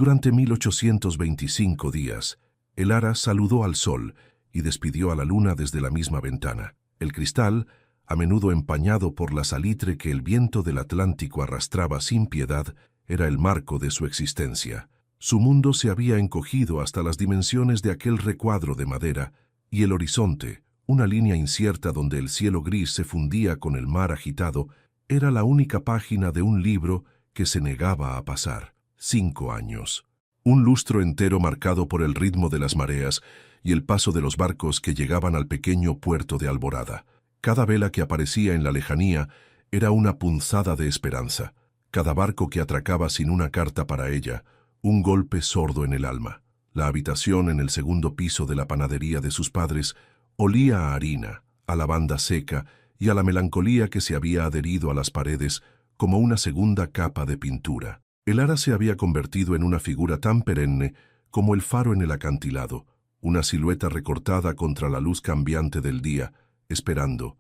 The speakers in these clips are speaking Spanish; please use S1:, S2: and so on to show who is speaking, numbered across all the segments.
S1: Durante 1825 días, el ara saludó al sol y despidió a la luna desde la misma ventana. El cristal, a menudo empañado por la salitre que el viento del Atlántico arrastraba sin piedad, era el marco de su existencia. Su mundo se había encogido hasta las dimensiones de aquel recuadro de madera, y el horizonte, una línea incierta donde el cielo gris se fundía con el mar agitado, era la única página de un libro que se negaba a pasar. 5 años. Un lustro entero marcado por el ritmo de las mareas y el paso de los barcos que llegaban al pequeño puerto de Alborada. Cada vela que aparecía en la lejanía era una punzada de esperanza. Cada barco que atracaba sin una carta para ella, un golpe sordo en el alma. La habitación en el segundo piso de la panadería de sus padres olía a harina, a lavanda seca y a la melancolía que se había adherido a las paredes como una segunda capa de pintura. El ara se había convertido en una figura tan perenne como el faro en el acantilado, una silueta recortada contra la luz cambiante del día, esperando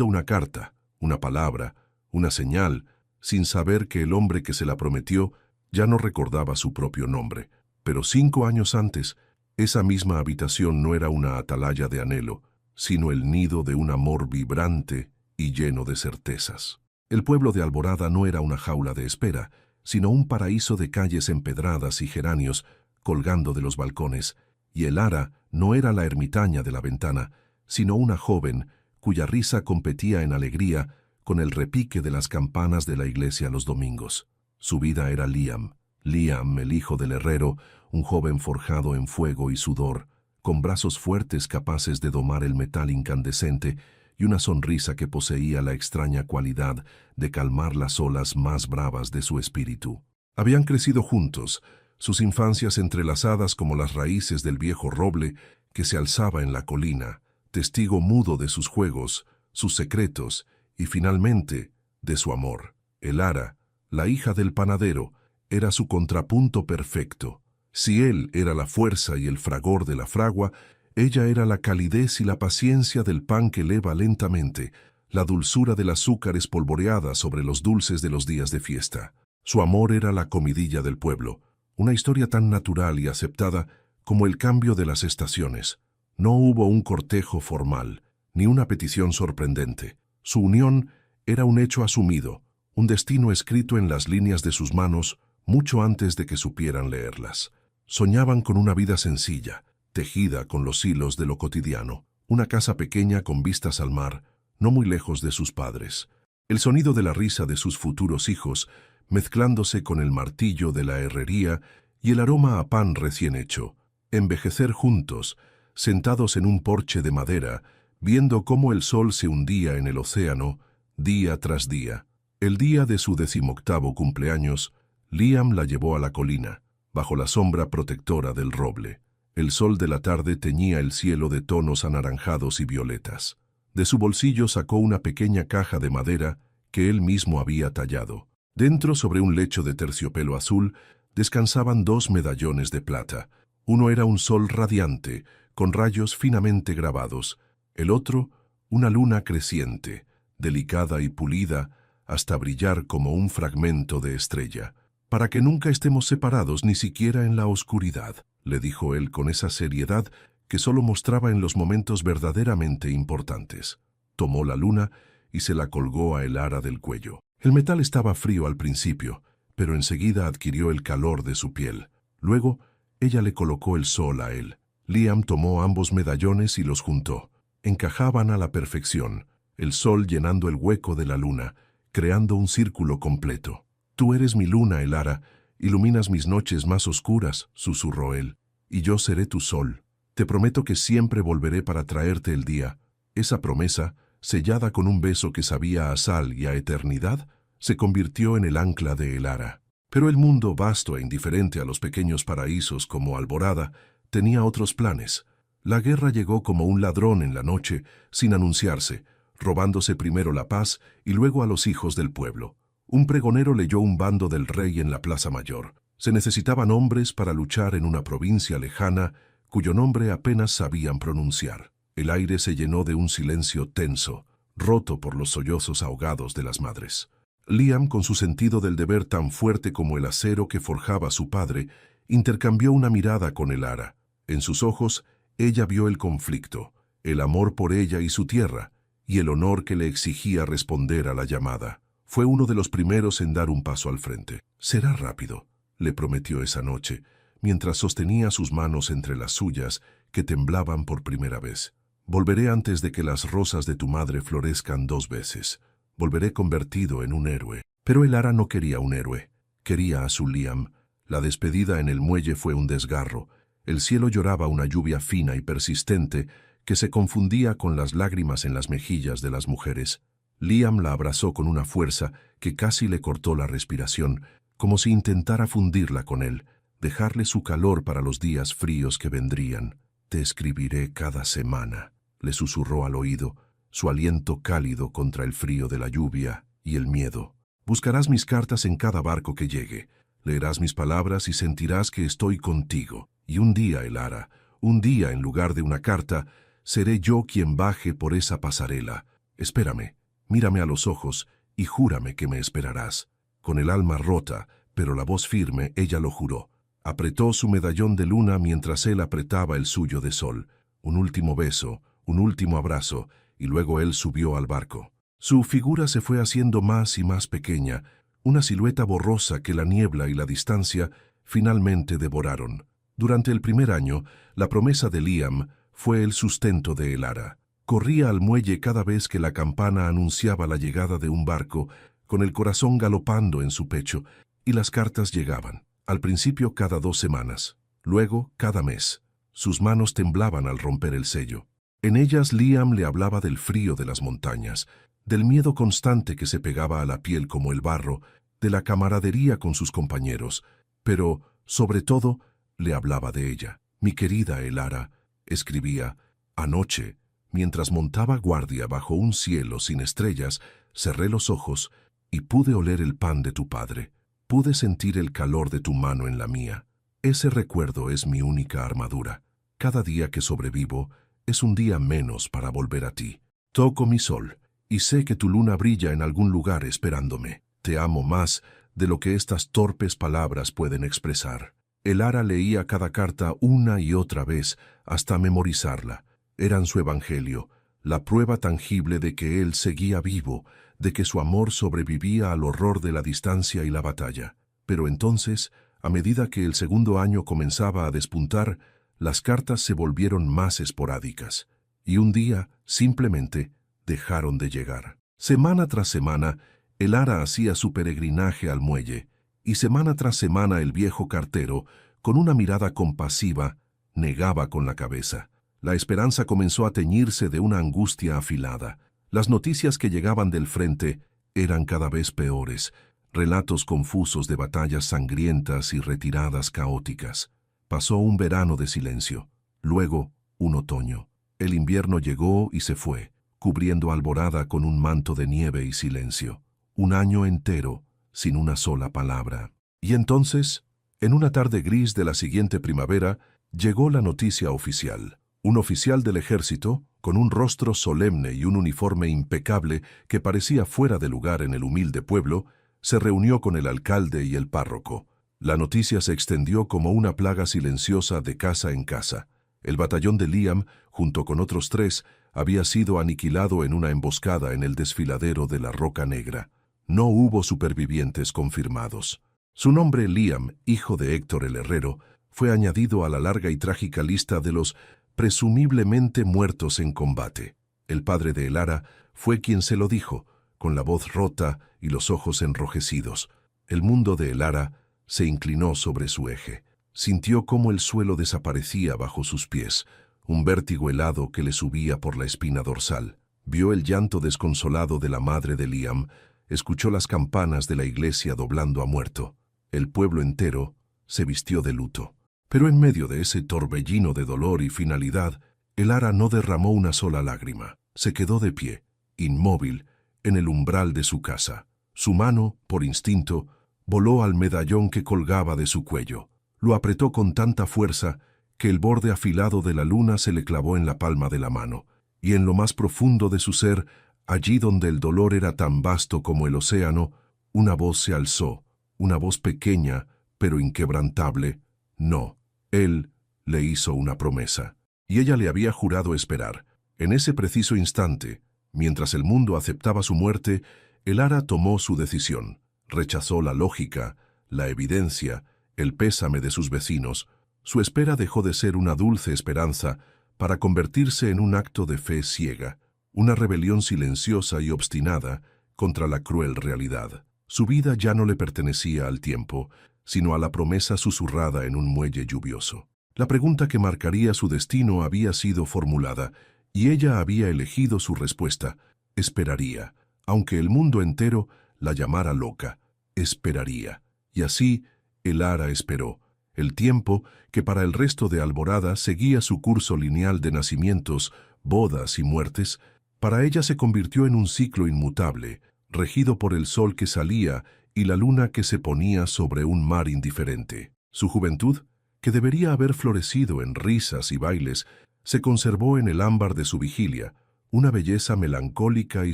S1: una carta, una palabra, una señal, sin saber que el hombre que se la prometió ya no recordaba su propio nombre. Pero 5 años antes, esa misma habitación no era una atalaya de anhelo, sino el nido de un amor vibrante y lleno de certezas. El pueblo de Alborada no era una jaula de espera, sino un paraíso de calles empedradas y geranios colgando de los balcones, y el ara no era la ermitaña de la ventana, sino una joven cuya risa competía en alegría con el repique de las campanas de la iglesia los domingos. Su vida era Liam, el hijo del herrero, un joven forjado en fuego y sudor, con brazos fuertes capaces de domar el metal incandescente y una sonrisa que poseía la extraña cualidad de calmar las olas más bravas de su espíritu. Habían crecido juntos, sus infancias entrelazadas como las raíces del viejo roble que se alzaba en la colina, testigo mudo de sus juegos, sus secretos y, finalmente, de su amor. El ara, la hija del panadero, era su contrapunto perfecto. Si él era la fuerza y el fragor de la fragua, ella era la calidez y la paciencia del pan que leva lentamente, la dulzura del azúcar espolvoreada sobre los dulces de los días de fiesta. Su amor era la comidilla del pueblo, una historia tan natural y aceptada como el cambio de las estaciones. No hubo un cortejo formal, ni una petición sorprendente. Su unión era un hecho asumido, un destino escrito en las líneas de sus manos mucho antes de que supieran leerlas. Soñaban con una vida sencilla, tejida con los hilos de lo cotidiano, una casa pequeña con vistas al mar, no muy lejos de sus padres. El sonido de la risa de sus futuros hijos, mezclándose con el martillo de la herrería y el aroma a pan recién hecho. Envejecer juntos, sentados en un porche de madera, viendo cómo el sol se hundía en el océano, día tras día. El día de su 18º cumpleaños, Liam la llevó a la colina, bajo la sombra protectora del roble. El sol de la tarde teñía el cielo de tonos anaranjados y violetas. De su bolsillo sacó una pequeña caja de madera que él mismo había tallado. Dentro, sobre un lecho de terciopelo azul, descansaban 2 medallones de plata. Uno era un sol radiante, con rayos finamente grabados. El otro, una luna creciente, delicada y pulida, hasta brillar como un fragmento de estrella. «Para que nunca estemos separados, ni siquiera en la oscuridad», le dijo él con esa seriedad que solo mostraba en los momentos verdaderamente importantes. Tomó la luna y se la colgó a el ara del cuello. El metal estaba frío al principio, pero enseguida adquirió el calor de su piel. Luego, ella le colocó el sol a él. Liam tomó ambos medallones y los juntó. Encajaban a la perfección, el sol llenando el hueco de la luna, creando un círculo completo. «Tú eres mi luna, el ara, iluminas mis noches más oscuras», susurró él, «y yo seré tu sol. Te prometo que siempre volveré para traerte el día». Esa promesa, sellada con un beso que sabía a sal y a eternidad, se convirtió en el ancla de el ara. Pero el mundo, vasto e indiferente a los pequeños paraísos como Alborada, tenía otros planes. La guerra llegó como un ladrón en la noche, sin anunciarse, robándose primero la paz y luego a los hijos del pueblo. Un pregonero leyó un bando del rey en la Plaza Mayor. Se necesitaban hombres para luchar en una provincia lejana cuyo nombre apenas sabían pronunciar. El aire se llenó de un silencio tenso, roto por los sollozos ahogados de las madres. Liam, con su sentido del deber tan fuerte como el acero que forjaba su padre, intercambió una mirada con Elara. En sus ojos, ella vio el conflicto, el amor por ella y su tierra, y el honor que le exigía responder a la llamada. Fue uno de los primeros en dar un paso al frente. «Será rápido», le prometió esa noche, mientras sostenía sus manos entre las suyas, que temblaban por primera vez. «Volveré antes de que las rosas de tu madre florezcan 2 veces. Volveré convertido en un héroe». Pero Elara no quería un héroe. Quería a su Liam. La despedida en el muelle fue un desgarro. El cielo lloraba una lluvia fina y persistente que se confundía con las lágrimas en las mejillas de las mujeres. Liam la abrazó con una fuerza que casi le cortó la respiración, como si intentara fundirla con él, dejarle su calor para los días fríos que vendrían. «Te escribiré cada semana», le susurró al oído, su aliento cálido contra el frío de la lluvia y el miedo. «Buscarás mis cartas en cada barco que llegue. Leerás mis palabras y sentirás que estoy contigo. Y un día, Elara, un día, en lugar de una carta, seré yo quien baje por esa pasarela. Espérame, mírame a los ojos y júrame que me esperarás». Con el alma rota, pero la voz firme, ella lo juró. Apretó su medallón de luna mientras él apretaba el suyo de sol. Un último beso, un último abrazo, y luego él subió al barco. Su figura se fue haciendo más y más pequeña, una silueta borrosa que la niebla y la distancia finalmente devoraron. Durante el primer año, la promesa de Liam fue el sustento de Elara. Corría al muelle cada vez que la campana anunciaba la llegada de un barco, con el corazón galopando en su pecho, y las cartas llegaban. Al principio cada 2 semanas, luego cada mes. Sus manos temblaban al romper el sello. En ellas Liam le hablaba del frío de las montañas, del miedo constante que se pegaba a la piel como el barro, de la camaradería con sus compañeros, pero, sobre todo, le hablaba de ella. «Mi querida Elara», escribía, «anoche, mientras montaba guardia bajo un cielo sin estrellas, cerré los ojos y pude oler el pan de tu padre. Pude sentir el calor de tu mano en la mía. Ese recuerdo es mi única armadura. Cada día que sobrevivo es un día menos para volver a ti. Toco mi sol y sé que tu luna brilla en algún lugar esperándome. Te amo más de lo que estas torpes palabras pueden expresar». Elara leía cada carta una y otra vez hasta memorizarla. Eran su evangelio, la prueba tangible de que él seguía vivo, de que su amor sobrevivía al horror de la distancia y la batalla. Pero entonces, a medida que el segundo año comenzaba a despuntar, las cartas se volvieron más esporádicas, y un día, simplemente, dejaron de llegar. Semana tras semana, Elara hacía su peregrinaje al muelle, y semana tras semana el viejo cartero, con una mirada compasiva, negaba con la cabeza. La esperanza comenzó a teñirse de una angustia afilada. Las noticias que llegaban del frente eran cada vez peores, relatos confusos de batallas sangrientas y retiradas caóticas. Pasó un verano de silencio, luego un otoño. El invierno llegó y se fue, cubriendo Alborada con un manto de nieve y silencio. Un año entero, sin una sola palabra. Y entonces, en una tarde gris de la siguiente primavera, llegó la noticia oficial. Un oficial del ejército, con un rostro solemne y un uniforme impecable que parecía fuera de lugar en el humilde pueblo, se reunió con el alcalde y el párroco. La noticia se extendió como una plaga silenciosa de casa en casa. El batallón de Liam, junto con otros 3, había sido aniquilado en una emboscada en el desfiladero de la Roca Negra. No hubo supervivientes confirmados. Su nombre, Liam, hijo de Héctor el Herrero, fue añadido a la larga y trágica lista de los presumiblemente muertos en combate. El padre de Elara fue quien se lo dijo, con la voz rota y los ojos enrojecidos. El mundo de Elara se inclinó sobre su eje. Sintió cómo el suelo desaparecía bajo sus pies, un vértigo helado que le subía por la espina dorsal. Vio el llanto desconsolado de la madre de Liam, escuchó las campanas de la iglesia doblando a muerto. El pueblo entero se vistió de luto. Pero en medio de ese torbellino de dolor y finalidad, Elara no derramó una sola lágrima. Se quedó de pie, inmóvil, en el umbral de su casa. Su mano, por instinto, voló al medallón que colgaba de su cuello. Lo apretó con tanta fuerza que el borde afilado de la luna se le clavó en la palma de la mano, y en lo más profundo de su ser, allí donde el dolor era tan vasto como el océano, Una voz se alzó, una voz pequeña, pero inquebrantable. No, él le hizo una promesa, y ella le había jurado esperar. En ese preciso instante, mientras el mundo aceptaba su muerte, Elara tomó su decisión. Rechazó la lógica, la evidencia, el pésame de sus vecinos. Su espera dejó de ser una dulce esperanza para convertirse en un acto de fe ciega, una rebelión silenciosa y obstinada contra la cruel realidad. Su vida ya no le pertenecía al tiempo, sino a la promesa susurrada en un muelle lluvioso. La pregunta que marcaría su destino había sido formulada, y ella había elegido su respuesta. Esperaría, aunque el mundo entero la llamara loca. Esperaría. Y así, Elara esperó. El tiempo, que para el resto de Alborada seguía su curso lineal de nacimientos, bodas y muertes, para ella se convirtió en un ciclo inmutable, regido por el sol que salía y la luna que se ponía sobre un mar indiferente. Su juventud, que debería haber florecido en risas y bailes, se conservó en el ámbar de su vigilia, una belleza melancólica y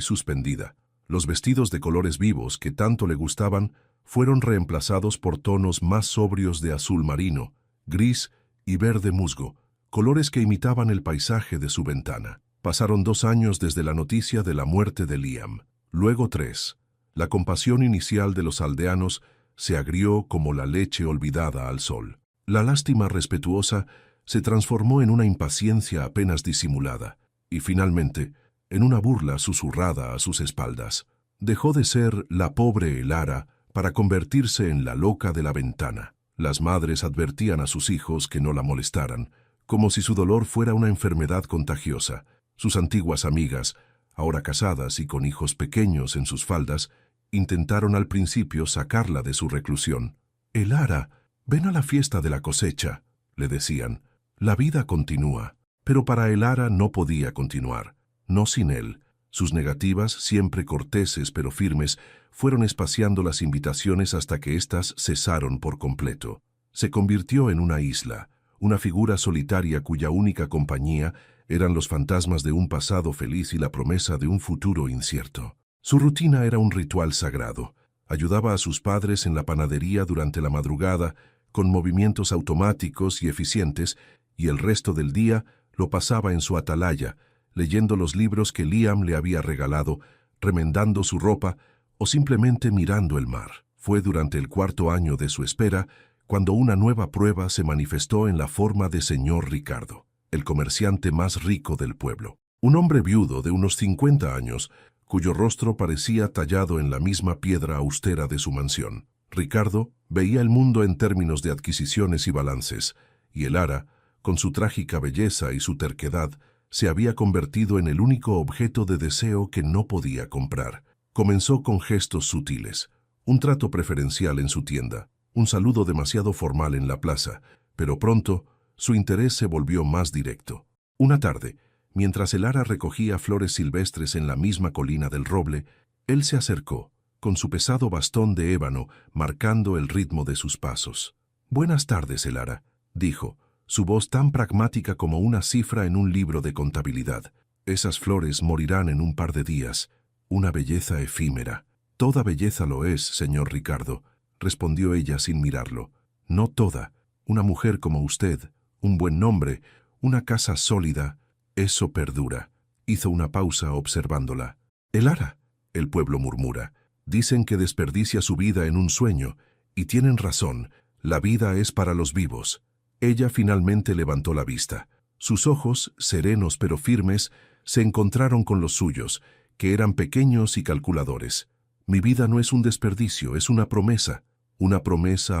S1: suspendida. Los vestidos de colores vivos que tanto le gustaban fueron reemplazados por tonos más sobrios de azul marino, gris y verde musgo, colores que imitaban el paisaje de su ventana. Pasaron 2 años desde la noticia de la muerte de Liam, luego 3. La compasión inicial de los aldeanos se agrió como la leche olvidada al sol. La lástima respetuosa se transformó en una impaciencia apenas disimulada, y finalmente, en una burla susurrada a sus espaldas. Dejó de ser la pobre Elara para convertirse en la loca de la ventana. Las madres advertían a sus hijos que no la molestaran, como si su dolor fuera una enfermedad contagiosa. Sus antiguas amigas, ahora casadas y con hijos pequeños en sus faldas, intentaron al principio sacarla de su reclusión. «Elara, ven a la fiesta de la cosecha», le decían. La vida continúa, pero para Elara no podía continuar, no sin él. Sus negativas, siempre corteses pero firmes, fueron espaciando las invitaciones hasta que éstas cesaron por completo. Se convirtió en una isla, una figura solitaria cuya única compañía eran los fantasmas de un pasado feliz y la promesa de un futuro incierto. Su rutina era un ritual sagrado. Ayudaba a sus padres en la panadería durante la madrugada, con movimientos automáticos y eficientes, y el resto del día lo pasaba en su atalaya, leyendo los libros que Liam le había regalado, remendando su ropa o simplemente mirando el mar. Fue durante el 4.º año de su espera cuando una nueva prueba se manifestó en la forma de señor Ricardo, el comerciante más rico del pueblo. Un hombre viudo de unos 50 años, cuyo rostro parecía tallado en la misma piedra austera de su mansión. Ricardo veía el mundo en términos de adquisiciones y balances, y Elara, con su trágica belleza y su terquedad, se había convertido en el único objeto de deseo que no podía comprar. Comenzó con gestos sutiles, un trato preferencial en su tienda, un saludo demasiado formal en la plaza, pero pronto su interés se volvió más directo. Una tarde, mientras Elara recogía flores silvestres en la misma colina del roble, él se acercó, con su pesado bastón de ébano marcando el ritmo de sus pasos. «Buenas tardes, Elara», dijo, su voz tan pragmática como una cifra en un libro de contabilidad. «Esas flores morirán en un par de días. Una belleza efímera». «Toda belleza lo es, señor Ricardo», respondió ella sin mirarlo. «No toda. Una mujer como usted, un buen nombre, una casa sólida, eso perdura». Hizo una pausa observándola. «Elara», el pueblo murmura, «dicen que desperdicia su vida en un sueño, y tienen razón, la vida es para los vivos». Ella finalmente levantó la vista. Sus ojos, serenos pero firmes, se encontraron con los suyos, que eran pequeños y calculadores. «Mi vida no es un desperdicio, es una promesa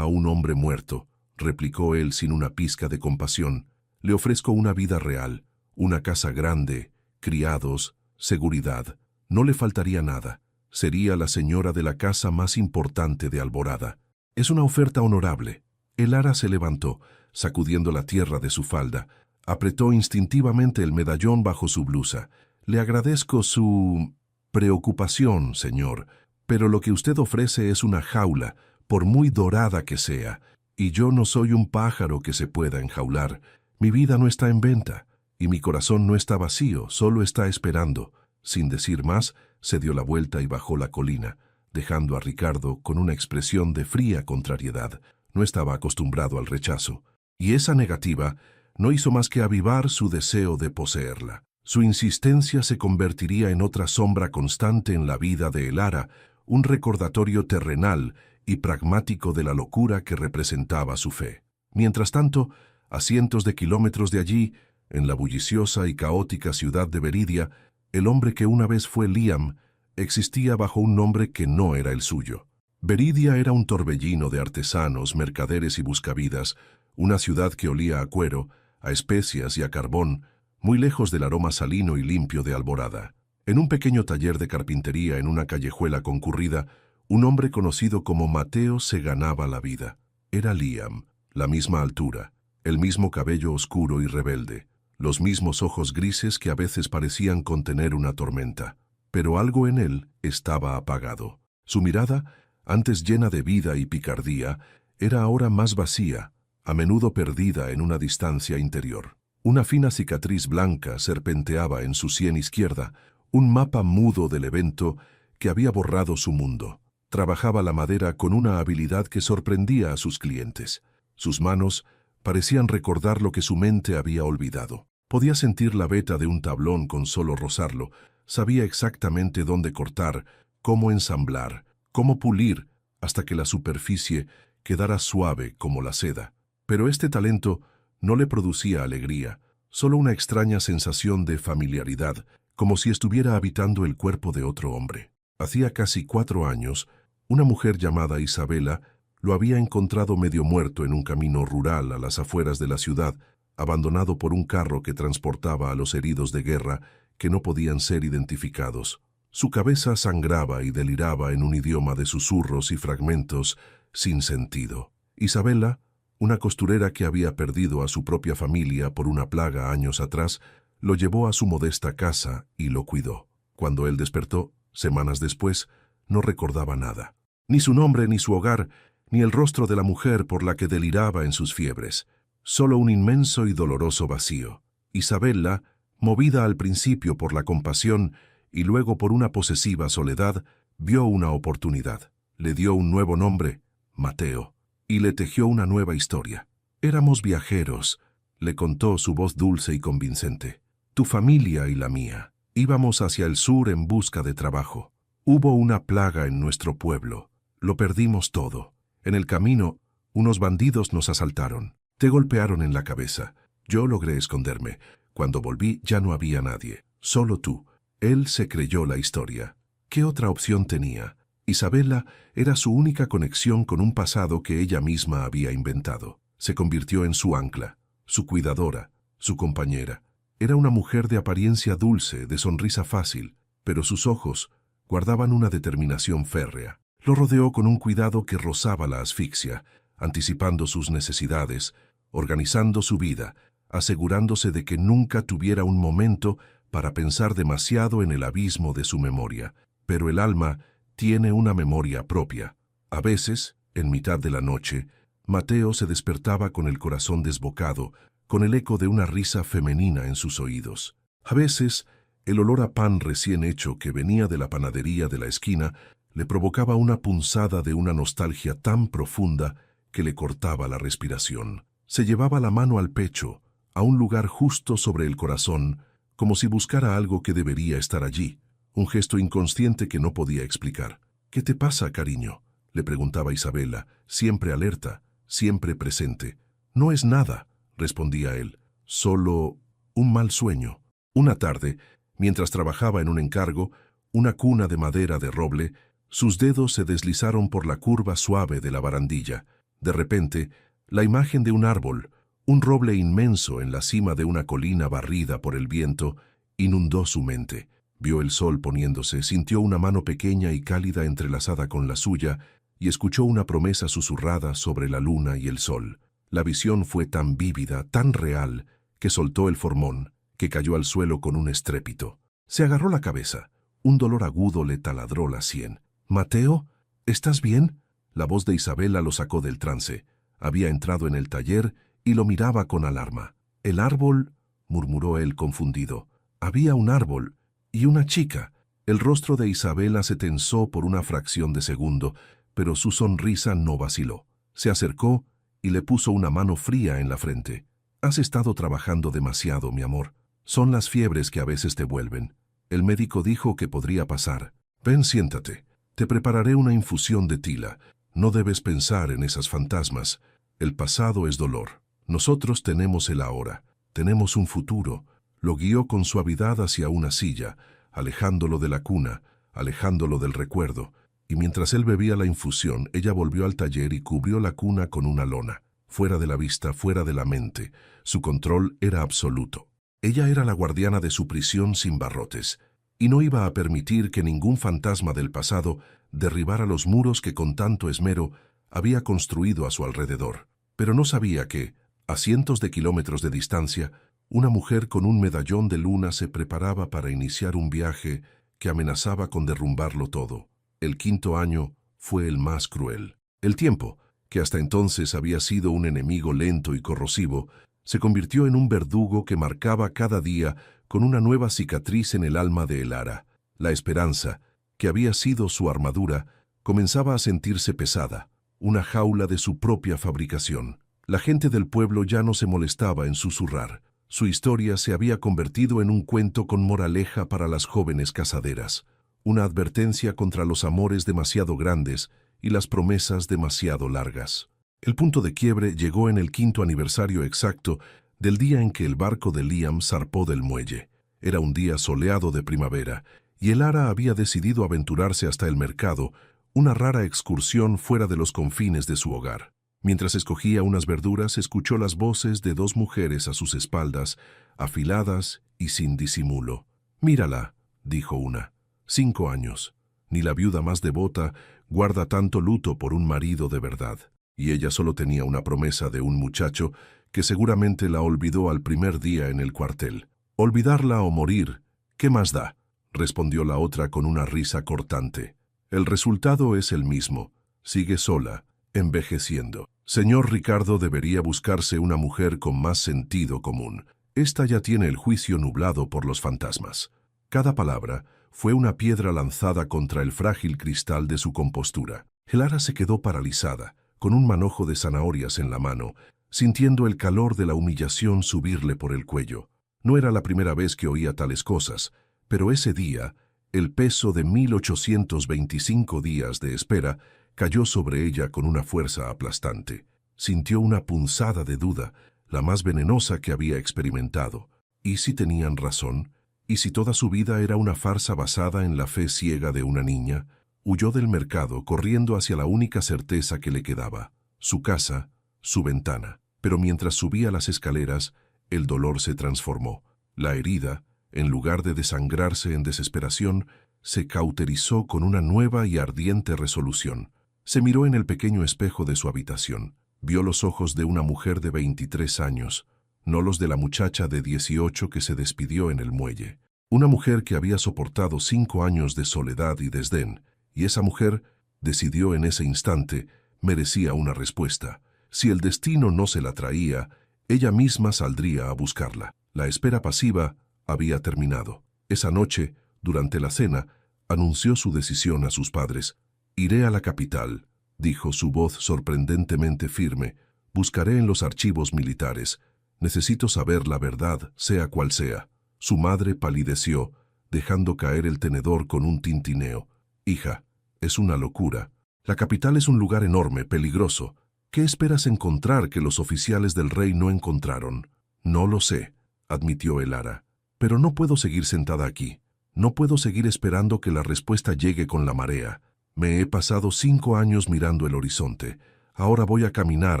S1: a un hombre muerto», replicó él sin una pizca de compasión. «Le ofrezco una vida real, una casa grande, criados, seguridad. No le faltaría nada. Sería la señora de la casa más importante de Alborada. Es una oferta honorable». Elara se levantó, sacudiendo la tierra de su falda. Apretó instintivamente el medallón bajo su blusa. «Le agradezco su preocupación, señor, pero lo que usted ofrece es una jaula, por muy dorada que sea, y yo no soy un pájaro que se pueda enjaular. Mi vida no está en venta, y mi corazón no está vacío, solo está esperando». Sin decir más, se dio la vuelta y bajó la colina, dejando a Ricardo con una expresión de fría contrariedad. No estaba acostumbrado al rechazo, y esa negativa no hizo más que avivar su deseo de poseerla. Su insistencia se convertiría en otra sombra constante en la vida de Elara, un recordatorio terrenal y pragmático de la locura que representaba su fe. Mientras tanto, a cientos de kilómetros de allí, en la bulliciosa y caótica ciudad de Veridia, el hombre que una vez fue Liam existía bajo un nombre que no era el suyo. Veridia era un torbellino de artesanos, mercaderes y buscavidas, una ciudad que olía a cuero, a especias y a carbón, muy lejos del aroma salino y limpio de Alborada. En un pequeño taller de carpintería en una callejuela concurrida, un hombre conocido como Mateo se ganaba la vida. Era Liam, la misma altura, el mismo cabello oscuro y rebelde, los mismos ojos grises que a veces parecían contener una tormenta. Pero algo en él estaba apagado. Su mirada, antes llena de vida y picardía, era ahora más vacía, a menudo perdida en una distancia interior. Una fina cicatriz blanca serpenteaba en su sien izquierda, un mapa mudo del evento que había borrado su mundo. Trabajaba la madera con una habilidad que sorprendía a sus clientes. Sus manos parecían recordar lo que su mente había olvidado. Podía sentir la veta de un tablón con solo rozarlo. Sabía exactamente dónde cortar, cómo ensamblar, cómo pulir, hasta que la superficie quedara suave como la seda. Pero este talento no le producía alegría, solo una extraña sensación de familiaridad, como si estuviera habitando el cuerpo de otro hombre. Hacía casi 4 años, una mujer llamada Isabela lo había encontrado medio muerto en un camino rural a las afueras de la ciudad, abandonado por un carro que transportaba a los heridos de guerra que no podían ser identificados. Su cabeza sangraba y deliraba en un idioma de susurros y fragmentos sin sentido. Isabela, una costurera que había perdido a su propia familia por una plaga años atrás, lo llevó a su modesta casa y lo cuidó. Cuando él despertó, semanas después, no recordaba nada. Ni su nombre, ni su hogar, ni el rostro de la mujer por la que deliraba en sus fiebres. Solo un inmenso y doloroso vacío. Isabela, movida al principio por la compasión y luego por una posesiva soledad, vio una oportunidad. Le dio un nuevo nombre, Mateo, y le tejió una nueva historia. Éramos viajeros, le contó su voz dulce y convincente. Tu familia y la mía. Íbamos hacia el sur en busca de trabajo. Hubo una plaga en nuestro pueblo. Lo perdimos todo. En el camino, unos bandidos nos asaltaron. Te golpearon en la cabeza. Yo logré esconderme. Cuando volví ya no había nadie. Solo tú. Él se creyó la historia. ¿Qué otra opción tenía? Isabela era su única conexión con un pasado que ella misma había inventado. Se convirtió en su ancla, su cuidadora, su compañera. Era una mujer de apariencia dulce, de sonrisa fácil, pero sus ojos guardaban una determinación férrea. Lo rodeó con un cuidado que rozaba la asfixia, anticipando sus necesidades, organizando su vida, asegurándose de que nunca tuviera un momento para pensar demasiado en el abismo de su memoria. Pero el alma tiene una memoria propia. A veces, en mitad de la noche, Mateo se despertaba con el corazón desbocado, con el eco de una risa femenina en sus oídos. A veces, el olor a pan recién hecho que venía de la panadería de la esquina le provocaba una punzada de una nostalgia tan profunda que le cortaba la respiración. Se llevaba la mano al pecho, a un lugar justo sobre el corazón, como si buscara algo que debería estar allí, un gesto inconsciente que no podía explicar. «¿Qué te pasa, cariño?», le preguntaba Isabela, siempre alerta, siempre presente. «No es nada», respondía él, «solo un mal sueño». Una tarde, mientras trabajaba en un encargo, una cuna de madera de roble, sus dedos se deslizaron por la curva suave de la barandilla. De repente, la imagen de un árbol, un roble inmenso en la cima de una colina barrida por el viento, inundó su mente. Vio el sol poniéndose, sintió una mano pequeña y cálida entrelazada con la suya y escuchó una promesa susurrada sobre la luna y el sol. La visión fue tan vívida, tan real, que soltó el formón, que cayó al suelo con un estrépito. Se agarró la cabeza. Un dolor agudo le taladró la sien. «Mateo, ¿estás bien?». La voz de Isabela lo sacó del trance. Había entrado en el taller y lo miraba con alarma. «¿El árbol?», murmuró él confundido. «Había un árbol y una chica. El rostro de Isabela se tensó por una fracción de segundo, pero su sonrisa no vaciló. Se acercó y le puso una mano fría en la frente. Has estado trabajando demasiado, mi amor. Son las fiebres que a veces te vuelven. El médico dijo que podría pasar. Ven, siéntate. Te prepararé una infusión de tila. No debes pensar en esas fantasmas. El pasado es dolor. Nosotros tenemos el ahora. Tenemos un futuro. Lo guió con suavidad hacia una silla, alejándolo de la cuna, alejándolo del recuerdo. Y mientras él bebía la infusión, ella volvió al taller y cubrió la cuna con una lona. Fuera de la vista, fuera de la mente. Su control era absoluto. Ella era la guardiana de su prisión sin barrotes, y no iba a permitir que ningún fantasma del pasado derribara los muros que con tanto esmero había construido a su alrededor. Pero no sabía que, a cientos de kilómetros de distancia, una mujer con un medallón de luna se preparaba para iniciar un viaje que amenazaba con derrumbarlo todo. El 5.º año fue el más cruel. El tiempo, que hasta entonces había sido un enemigo lento y corrosivo, se convirtió en un verdugo que marcaba cada día con una nueva cicatriz en el alma de Elara. La esperanza, que había sido su armadura, comenzaba a sentirse pesada, una jaula de su propia fabricación. La gente del pueblo ya no se molestaba en susurrar. Su historia se había convertido en un cuento con moraleja para las jóvenes casaderas, una advertencia contra los amores demasiado grandes y las promesas demasiado largas. El punto de quiebre llegó en el 5.º aniversario exacto del día en que el barco de Liam zarpó del muelle. Era un día soleado de primavera, y Elara había decidido aventurarse hasta el mercado, una rara excursión fuera de los confines de su hogar. Mientras escogía unas verduras, escuchó las voces de 2 mujeres a sus espaldas, afiladas y sin disimulo. «Mírala», dijo una. 5 años. Ni la viuda más devota guarda tanto luto por un marido de verdad. Y ella solo tenía una promesa de un muchacho que seguramente la olvidó al primer día en el cuartel. «Olvidarla o morir, ¿qué más da?», respondió la otra con una risa cortante. «El resultado es el mismo. Sigue sola, envejeciendo. Señor Ricardo debería buscarse una mujer con más sentido común. Esta ya tiene el juicio nublado por los fantasmas». Cada palabra fue una piedra lanzada contra el frágil cristal de su compostura. Elara se quedó paralizada, con un manojo de zanahorias en la mano, sintiendo el calor de la humillación subirle por el cuello. No era la primera vez que oía tales cosas, pero ese día, el peso de 1825 días de espera cayó sobre ella con una fuerza aplastante. Sintió una punzada de duda, la más venenosa que había experimentado. ¿Y si tenían razón? ¿Y si toda su vida era una farsa basada en la fe ciega de una niña? Huyó del mercado, corriendo hacia la única certeza que le quedaba, su casa, su ventana. Pero mientras subía las escaleras, el dolor se transformó. La herida, en lugar de desangrarse en desesperación, se cauterizó con una nueva y ardiente resolución. Se miró en el pequeño espejo de su habitación. Vio los ojos de una mujer de 23 años, no los de la muchacha de 18 que se despidió en el muelle. Una mujer que había soportado 5 años de soledad y desdén, y esa mujer, decidió en ese instante, merecía una respuesta. Si el destino no se la traía, ella misma saldría a buscarla. La espera pasiva había terminado. Esa noche, durante la cena, anunció su decisión a sus padres. «Iré a la capital», dijo su voz sorprendentemente firme. «Buscaré en los archivos militares. Necesito saber la verdad, sea cual sea». Su madre palideció, dejando caer el tenedor con un tintineo. «Hija, es una locura. La capital es un lugar enorme, peligroso. ¿Qué esperas encontrar que los oficiales del rey no encontraron?» «No lo sé», admitió Elara. «Pero no puedo seguir sentada aquí. No puedo seguir esperando que la respuesta llegue con la marea. Me he pasado 5 años mirando el horizonte. Ahora voy a caminar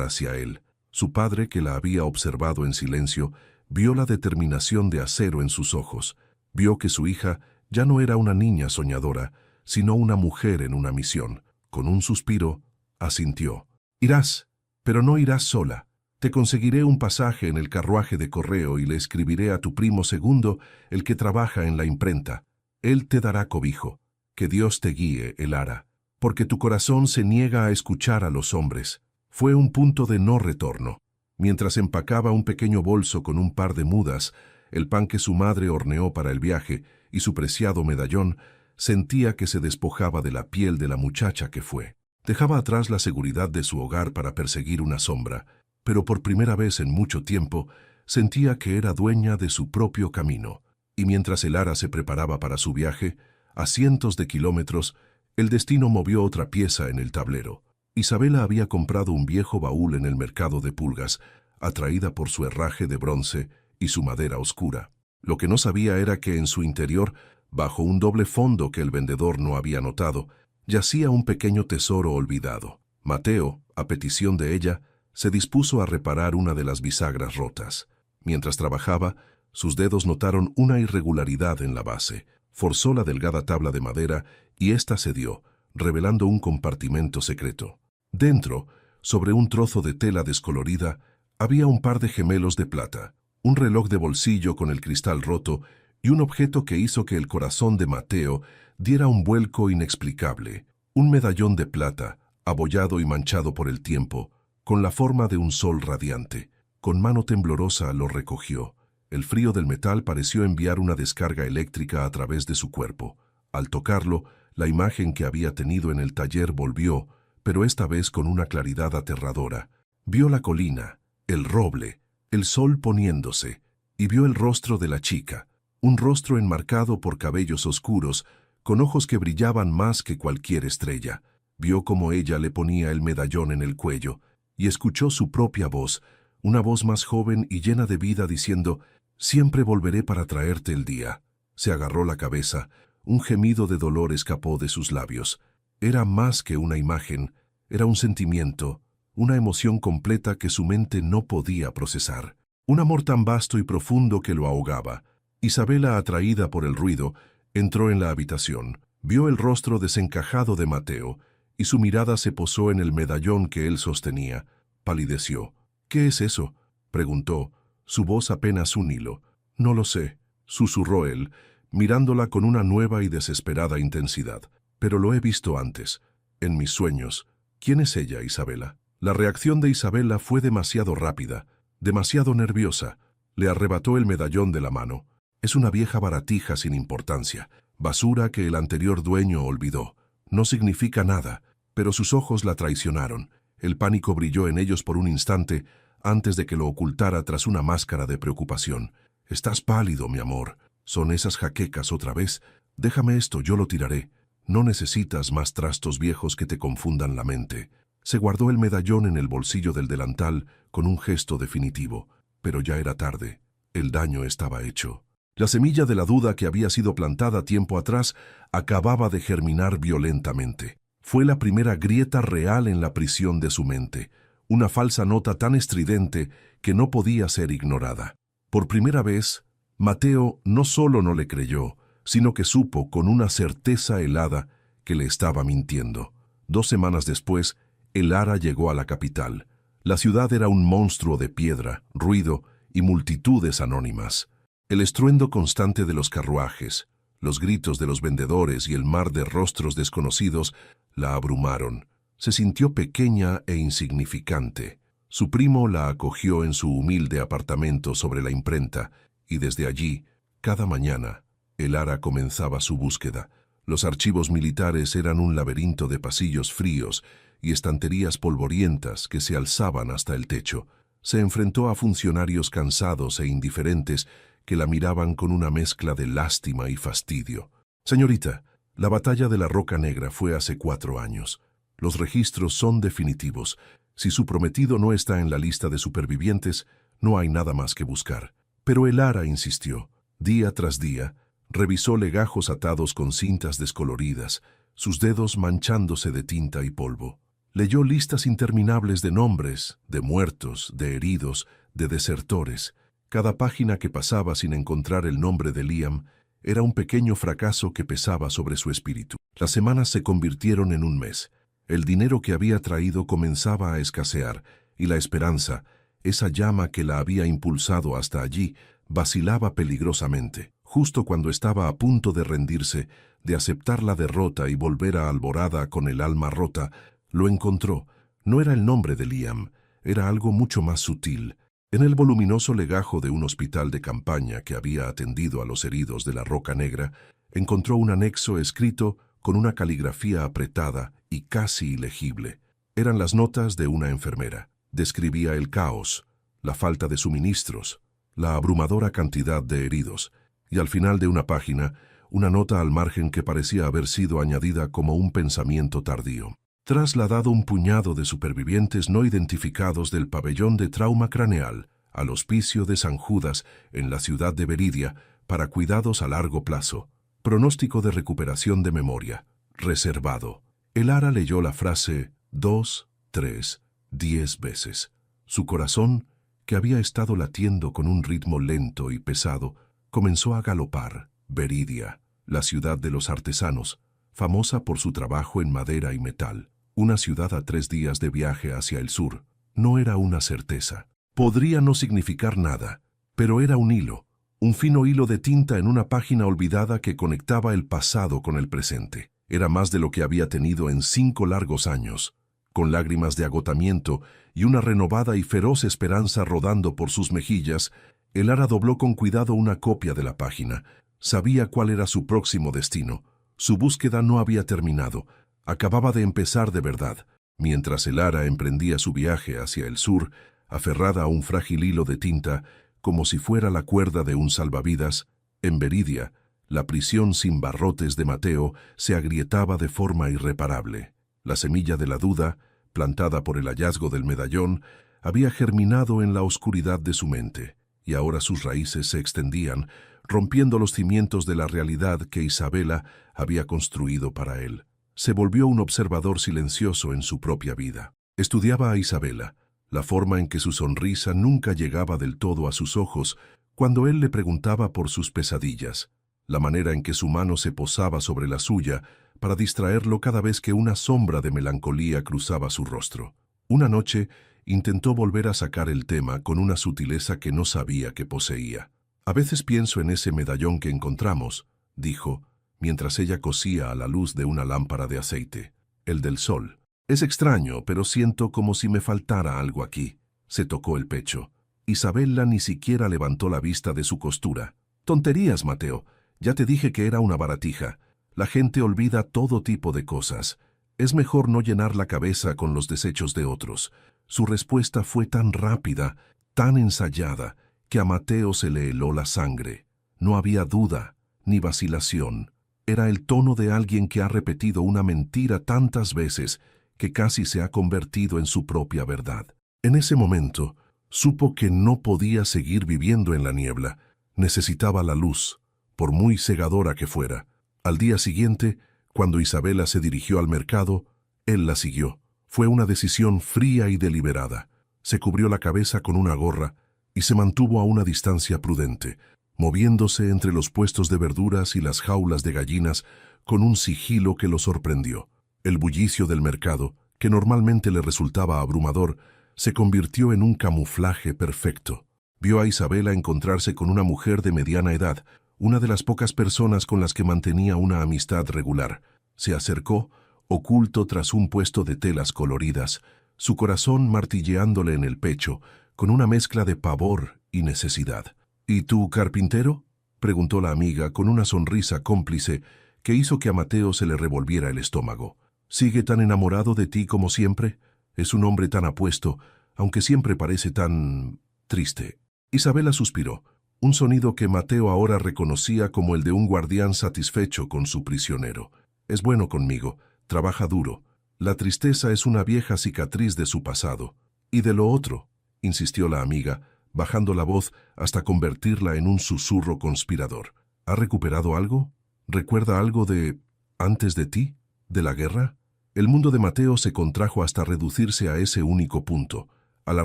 S1: hacia él». Su padre, que la había observado en silencio, vio la determinación de acero en sus ojos. Vio que su hija ya no era una niña soñadora, sino una mujer en una misión. Con un suspiro, asintió. «Irás, pero no irás sola. Te conseguiré un pasaje en el carruaje de correo y le escribiré a tu primo segundo, el que trabaja en la imprenta. Él te dará cobijo. Que Dios te guíe, Elara, porque tu corazón se niega a escuchar a los hombres». Fue un punto de no retorno. Mientras empacaba un pequeño bolso con un par de mudas, el pan que su madre horneó para el viaje y su preciado medallón, sentía que se despojaba de la piel de la muchacha que fue. Dejaba atrás la seguridad de su hogar para perseguir una sombra, pero por primera vez en mucho tiempo sentía que era dueña de su propio camino. Y mientras Elara se preparaba para su viaje, a cientos de kilómetros, el destino movió otra pieza en el tablero. Isabela había comprado un viejo baúl en el mercado de pulgas, atraída por su herraje de bronce y su madera oscura. Lo que no sabía era que en su interior, bajo un doble fondo que el vendedor no había notado, yacía un pequeño tesoro olvidado. Mateo, a petición de ella, se dispuso a reparar una de las bisagras rotas. Mientras trabajaba, sus dedos notaron una irregularidad en la base. Forzó la delgada tabla de madera y ésta cedió, revelando un compartimento secreto. Dentro, sobre un trozo de tela descolorida, había un par de gemelos de plata, un reloj de bolsillo con el cristal roto y un objeto que hizo que el corazón de Mateo diera un vuelco inexplicable, un medallón de plata, abollado y manchado por el tiempo, con la forma de un sol radiante. Con mano temblorosa lo recogió. El frío del metal pareció enviar una descarga eléctrica a través de su cuerpo. Al tocarlo, la imagen que había tenido en el taller volvió, pero esta vez con una claridad aterradora. Vio la colina, el roble, el sol poniéndose, y vio el rostro de la chica, un rostro enmarcado por cabellos oscuros, con ojos que brillaban más que cualquier estrella. Vio cómo ella le ponía el medallón en el cuello, y escuchó su propia voz, una voz más joven y llena de vida diciendo: «Siempre volveré para traerte el día». Se agarró la cabeza, un gemido de dolor escapó de sus labios. Era más que una imagen, era un sentimiento, una emoción completa que su mente no podía procesar. Un amor tan vasto y profundo que lo ahogaba. Isabela, atraída por el ruido, entró en la habitación, vio el rostro desencajado de Mateo, y su mirada se posó en el medallón que él sostenía. Palideció. «¿Qué es eso?», preguntó, su voz apenas un hilo. «No lo sé», susurró él, mirándola con una nueva y desesperada intensidad. «Pero lo he visto antes, en mis sueños». «¿Quién es ella, Isabela?». La reacción de Isabela fue demasiado rápida, demasiado nerviosa. Le arrebató el medallón de la mano. «Es una vieja baratija sin importancia, basura que el anterior dueño olvidó. No significa nada», pero sus ojos la traicionaron. El pánico brilló en ellos por un instante, antes de que lo ocultara tras una máscara de preocupación. «Estás pálido, mi amor. ¿Son esas jaquecas otra vez? Déjame esto, yo lo tiraré. No necesitas más trastos viejos que te confundan la mente». Se guardó el medallón en el bolsillo del delantal con un gesto definitivo, pero ya era tarde. El daño estaba hecho. La semilla de la duda que había sido plantada tiempo atrás acababa de germinar violentamente. Fue la primera grieta real en la prisión de su mente, una falsa nota tan estridente que no podía ser ignorada. Por primera vez, Mateo no solo no le creyó, sino que supo con una certeza helada que le estaba mintiendo. 2 semanas después, Elara llegó a la capital. La ciudad era un monstruo de piedra, ruido y multitudes anónimas. El estruendo constante de los carruajes, los gritos de los vendedores y el mar de rostros desconocidos la abrumaron. Se sintió pequeña e insignificante. Su primo la acogió en su humilde apartamento sobre la imprenta, y desde allí, cada mañana, Elara comenzaba su búsqueda. Los archivos militares eran un laberinto de pasillos fríos y estanterías polvorientas que se alzaban hasta el techo. Se enfrentó a funcionarios cansados e indiferentes que la miraban con una mezcla de lástima y fastidio. «Señorita, la batalla de la Roca Negra fue hace 4 años. Los registros son definitivos. Si su prometido no está en la lista de supervivientes, no hay nada más que buscar». Pero Elara insistió. Día tras día, revisó legajos atados con cintas descoloridas, sus dedos manchándose de tinta y polvo. Leyó listas interminables de nombres, de muertos, de heridos, de desertores. Cada página que pasaba sin encontrar el nombre de Liam era un pequeño fracaso que pesaba sobre su espíritu. Las semanas se convirtieron en un mes. El dinero que había traído comenzaba a escasear, y la esperanza, esa llama que la había impulsado hasta allí, vacilaba peligrosamente. Justo cuando estaba a punto de rendirse, de aceptar la derrota y volver a Alborada con el alma rota, lo encontró. No era el nombre de Liam, era algo mucho más sutil. En el voluminoso legajo de un hospital de campaña que había atendido a los heridos de la Roca Negra, Encontró un anexo escrito con una caligrafía apretada y casi ilegible. Eran las notas de una enfermera. Describía el caos, la falta de suministros, la abrumadora cantidad de heridos, y al final de una página, una nota al margen que parecía haber sido añadida como un pensamiento tardío. Trasladado un puñado de supervivientes no identificados del pabellón de trauma craneal al hospicio de San Judas en la ciudad de Beridia para cuidados a largo plazo. Pronóstico de recuperación de memoria. Reservado. El Ara leyó la frase 2, 3, 10 veces. Su corazón, que había estado latiendo con un ritmo lento y pesado, comenzó a galopar. Beridia, la ciudad de los artesanos, famosa por su trabajo en madera y metal. Una ciudad a 3 días de viaje hacia el sur. No era una certeza. Podría no significar nada, pero era un hilo, un fino hilo de tinta en una página olvidada que conectaba el pasado con el presente. Era más de lo que había tenido en 5 largos años. Con lágrimas de agotamiento y una renovada y feroz esperanza rodando por sus mejillas, el Ara dobló con cuidado una copia de la página. Sabía cuál era su próximo destino. Su búsqueda no había terminado. Acababa de empezar de verdad. Mientras el Ara emprendía su viaje hacia el sur, aferrada a un frágil hilo de tinta, como si fuera la cuerda de un salvavidas, en Beridia, la prisión sin barrotes de Mateo se agrietaba de forma irreparable. La semilla de la duda, plantada por el hallazgo del medallón, había germinado en la oscuridad de su mente, y ahora sus raíces se extendían, rompiendo los cimientos de la realidad que Isabela había construido para él. Se volvió un observador silencioso en su propia vida. Estudiaba a Isabela, la forma en que su sonrisa nunca llegaba del todo a sus ojos cuando él le preguntaba por sus pesadillas, la manera en que su mano se posaba sobre la suya para distraerlo cada vez que una sombra de melancolía cruzaba su rostro. Una noche intentó volver a sacar el tema con una sutileza que no sabía que poseía. «A veces pienso en ese medallón que encontramos», dijo, mientras ella cosía a la luz de una lámpara de aceite. «El del sol. Es extraño, pero siento como si me faltara algo aquí». Se tocó el pecho. Isabela ni siquiera levantó la vista de su costura. «Tonterías, Mateo. Ya te dije que era una baratija. La gente olvida todo tipo de cosas. Es mejor no llenar la cabeza con los desechos de otros». Su respuesta fue tan rápida, tan ensayada, que a Mateo se le heló la sangre. No había duda, ni vacilación. Era el tono de alguien que ha repetido una mentira tantas veces que casi se ha convertido en su propia verdad. En ese momento, supo que no podía seguir viviendo en la niebla. Necesitaba la luz, por muy cegadora que fuera. Al día siguiente, cuando Isabela se dirigió al mercado, él la siguió. Fue una decisión fría y deliberada. Se cubrió la cabeza con una gorra y se mantuvo a una distancia prudente, moviéndose entre los puestos de verduras y las jaulas de gallinas con un sigilo que lo sorprendió. El bullicio del mercado, que normalmente le resultaba abrumador, se convirtió en un camuflaje perfecto. Vio a Isabela encontrarse con una mujer de mediana edad, una de las pocas personas con las que mantenía una amistad regular. Se acercó, oculto tras un puesto de telas coloridas, su corazón martilleándole en el pecho, con una mezcla de pavor y necesidad. «¿Y tú, carpintero?», preguntó la amiga con una sonrisa cómplice que hizo que a Mateo se le revolviera el estómago. «¿Sigue tan enamorado de ti como siempre? Es un hombre tan apuesto, aunque siempre parece tan triste». Isabela suspiró, un sonido que Mateo ahora reconocía como el de un guardián satisfecho con su prisionero. «Es bueno conmigo, trabaja duro. La tristeza es una vieja cicatriz de su pasado». «¿Y de lo otro?», insistió la amiga, bajando la voz hasta convertirla en un susurro conspirador. «¿Ha recuperado algo? ¿Recuerda algo de antes de ti? ¿De la guerra?». El mundo de Mateo se contrajo hasta reducirse a ese único punto, a la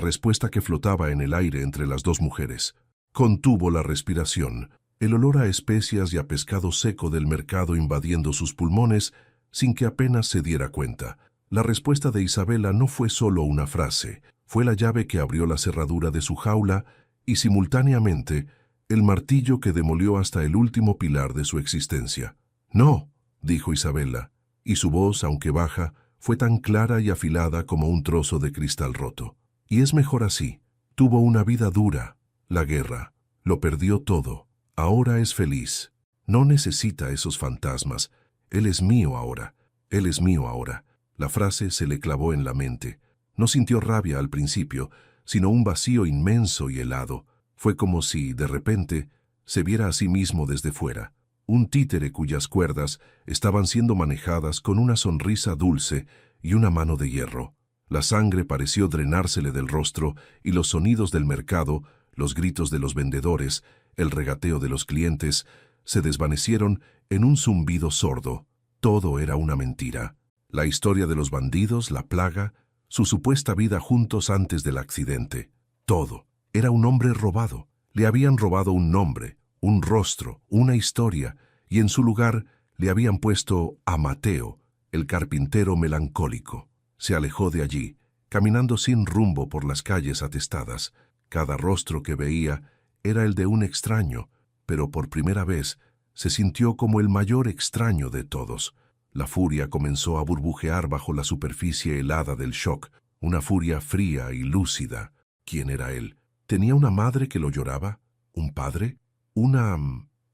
S1: respuesta que flotaba en el aire entre las dos mujeres. Contuvo la respiración, el olor a especias y a pescado seco del mercado invadiendo sus pulmones sin que apenas se diera cuenta. La respuesta de Isabela no fue solo una frase, fue la llave que abrió la cerradura de su jaula y, simultáneamente, el martillo que demolió hasta el último pilar de su existencia. «No», dijo Isabela, y su voz, aunque baja, fue tan clara y afilada como un trozo de cristal roto. «Y es mejor así. Tuvo una vida dura, la guerra. Lo perdió todo. Ahora es feliz. No necesita esos fantasmas. Él es mío ahora. Él es mío ahora. La frase se le clavó en la mente. No sintió rabia al principio, sino un vacío inmenso y helado. Fue como si, de repente, se viera a sí mismo desde fuera. Un títere cuyas cuerdas estaban siendo manejadas con una sonrisa dulce y una mano de hierro. La sangre pareció drenársele del rostro y los sonidos del mercado, los gritos de los vendedores, el regateo de los clientes, se desvanecieron en un zumbido sordo. Todo era una mentira. La historia de los bandidos, la plaga, su supuesta vida juntos antes del accidente. Todo. Era un hombre robado. Le habían robado un nombre, un rostro, una historia, y en su lugar le habían puesto a Mateo, el carpintero melancólico. Se alejó de allí, caminando sin rumbo por las calles atestadas. Cada rostro que veía era el de un extraño, pero por primera vez se sintió como el mayor extraño de todos. La furia comenzó a burbujear bajo la superficie helada del shock, una furia fría y lúcida. ¿Quién era él? ¿Tenía una madre que lo lloraba? ¿Un padre? ¿Una